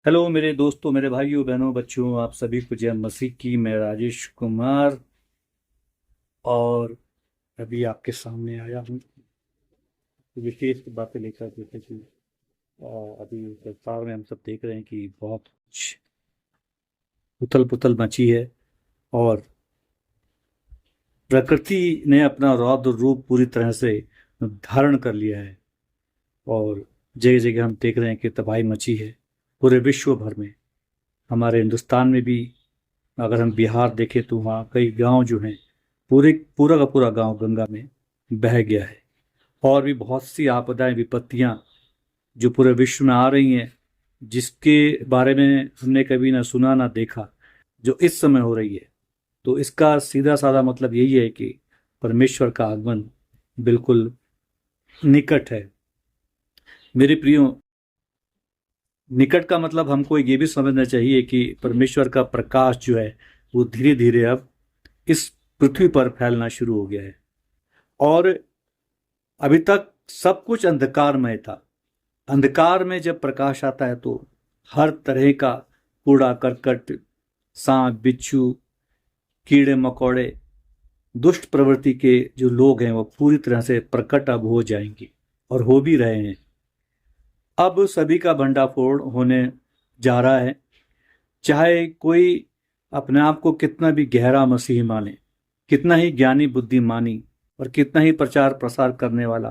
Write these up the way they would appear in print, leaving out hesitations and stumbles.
Hello मेरे दोस्तों, मेरे भाइयों बहनों बच्चों, आप सभी को जय मसीह की। मैं राजेश कुमार और अभी आपके सामने आया हूँ विशेष बातें लेकर। जैसे कि अभी संसार में हम सब देख रहे हैं कि बहुत कुछ उथल पुथल मची है और प्रकृति ने अपना रौद्र रूप पूरी तरह से धारण कर लिया है और जगह जगह हम देख रहे हैं कि तबाही मची है पूरे विश्व भर में। हमारे हिंदुस्तान में भी अगर हम बिहार देखें तो वहाँ कई गांव जो हैं पूरे पूरा का पूरा गांव गंगा में बह गया है। और भी बहुत सी आपदाएं विपत्तियां जो पूरे विश्व में आ रही हैं, जिसके बारे में हमने कभी ना सुना ना देखा, जो इस समय हो रही है। तो इसका सीधा साधा मतलब यही है कि परमेश्वर का आगमन बिल्कुल निकट है। मेरे प्रियो, निकट का मतलब हमको ये भी समझना चाहिए कि परमेश्वर का प्रकाश जो है वो धीरे धीरे अब इस पृथ्वी पर फैलना शुरू हो गया है। और अभी तक सब कुछ अंधकारमय था। अंधकार में जब प्रकाश आता है तो हर तरह का कूड़ा करकट, सांप बिच्छू, कीड़े मकोड़े, दुष्ट प्रवृत्ति के जो लोग हैं वो पूरी तरह से प्रकट अब हो जाएंगे और हो भी रहे हैं। अब सभी का भंडाफोड़ होने जा रहा है। चाहे कोई अपने आप को कितना भी गहरा मसीही माने, कितना ही ज्ञानी बुद्धिमानी और कितना ही प्रचार प्रसार करने वाला,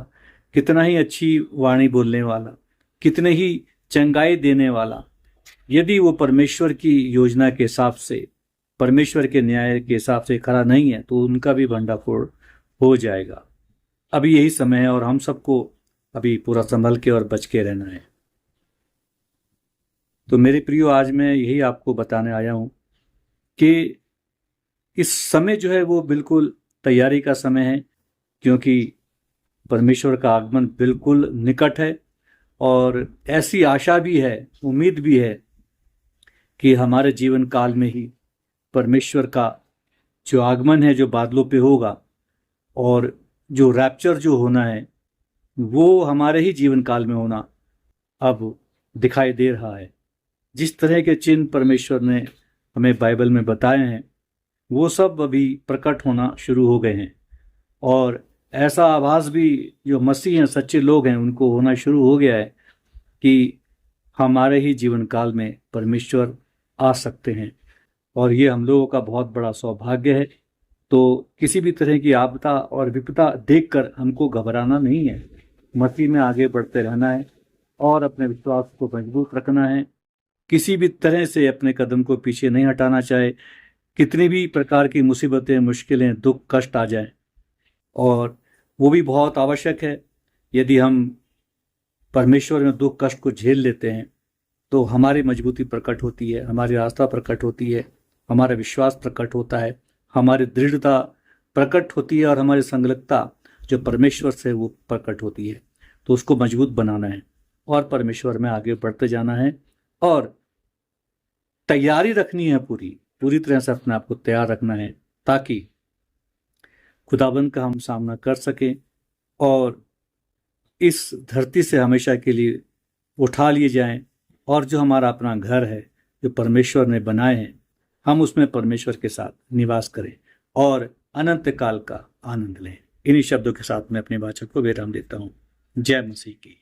कितना ही अच्छी वाणी बोलने वाला, कितने ही चंगाई देने वाला, यदि वो परमेश्वर की योजना के हिसाब से, परमेश्वर के न्याय के हिसाब से खड़ा नहीं है तो उनका भी भंडाफोड़ हो जाएगा। अभी यही समय है और हम सबको अभी पूरा संभल के और बच के रहना है। तो मेरे प्रियो, आज मैं यही आपको बताने आया हूं कि इस समय जो है वो बिल्कुल तैयारी का समय है, क्योंकि परमेश्वर का आगमन बिल्कुल निकट है। और ऐसी आशा भी है, उम्मीद भी है कि हमारे जीवन काल में ही परमेश्वर का जो आगमन है जो बादलों पे होगा, और जो रैप्चर जो होना है वो हमारे ही जीवन काल में होना अब दिखाई दे रहा है। जिस तरह के चिन्ह परमेश्वर ने हमें बाइबल में बताए हैं वो सब अभी प्रकट होना शुरू हो गए हैं। और ऐसा आभास भी जो मसीह हैं, सच्चे लोग हैं, उनको होना शुरू हो गया है कि हमारे ही जीवन काल में परमेश्वर आ सकते हैं। और ये हम लोगों का बहुत बड़ा सौभाग्य है। तो किसी भी तरह की आपदा और विपदा देखकर हमको घबराना नहीं है, मसीह में आगे बढ़ते रहना है और अपने विश्वास को मजबूत रखना है। किसी भी तरह से अपने कदम को पीछे नहीं हटाना चाहे, कितनी भी प्रकार की मुसीबतें, मुश्किलें, दुख, कष्ट आ जाएं, और वो भी बहुत आवश्यक है। यदि हम परमेश्वर में दुख कष्ट को झेल लेते हैं तो हमारी मजबूती प्रकट होती है, हमारी आस्था प्रकट होती है, हमारा विश्वास प्रकट होता है, हमारी दृढ़ता प्रकट होती है और हमारी संलग्नता जो परमेश्वर से वो प्रकट होती है। तो उसको मजबूत बनाना है और परमेश्वर में आगे बढ़ते जाना है और तैयारी रखनी है, पूरी पूरी तरह से अपने आप को तैयार रखना है, ताकि खुदाबंद का हम सामना कर सकें और इस धरती से हमेशा के लिए उठा लिए जाएं। और जो हमारा अपना घर है जो परमेश्वर ने बनाए हैं, हम उसमें परमेश्वर के साथ निवास करें और अनंत काल का आनंद लें। इन्हीं शब्दों के साथ मैं अपनी बातचीत को विराम देता हूँ। जय मसीह की।